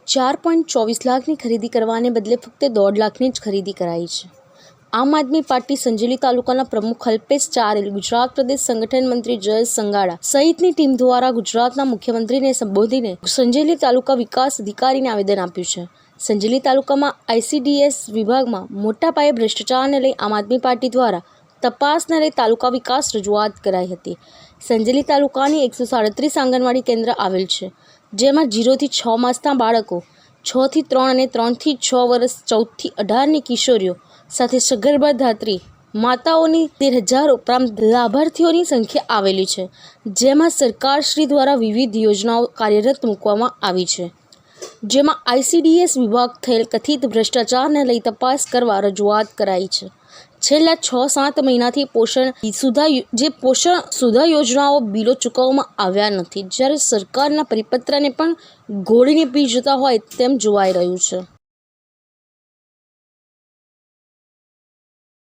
4.24 લાખની ખરીદી કરવાને બદલે ફક્ત 1.5 લાખની જ ખરીદી કરાઈ છે। આમ આદમી પાર્ટી સંજેલી તાલુકાના પ્રમુખ અલ્પેશ ચારેલ, ગુજરાત પ્રદેશ સંગઠન મંત્રી જયેશ સંઘાડા સહિતની ટીમ દ્વારા ગુજરાતના મુખ્યમંત્રીને સંબોધીને સંજેલી તાલુકા વિકાસ અધિકારીને આવેદન આપ્યું છે। સંજેલી તાલુકામાં ICDS વિભાગમાં મોટા પાયે ભ્રષ્ટાચારને લઈ આમ આદમી પાર્ટી દ્વારા તપાસને લઈ તાલુકા વિકાસ રજૂઆત કરાઈ હતી। સંજેલી તાલુકાની 137 આંગણવાડી કેન્દ્ર આવેલ છે, જેમાં 0 થી 6 માસના બાળકો, 6 થી 3 અને 3 થી 6 વર્ષ, 14 થી 18ની કિશોરીઓ સાથે સગર્ભા ધાત્રી માતાઓની 13,000 ઉપરાંત લાભાર્થીઓની સંખ્યા આવેલી છે, જેમાં સરકારશ્રી દ્વારા વિવિધ યોજનાઓ કાર્યરત મૂકવામાં આવી છે, જેમાં ICDS વિભાગ થયેલ કથિત ભ્રષ્ટાચારને લઈ તપાસ કરવા રજૂઆત કરાઈ છે। છેલ્લા 6-7 મહિનાથી પોષણ સુધા યોજનાઓ બિલો ચૂકવવામાં આવ્યા નથી, જ્યારે સરકારના પરિપત્રને પણ ઘોડીને પી જતા હોય તેમ જોવાઈ રહ્યું છે।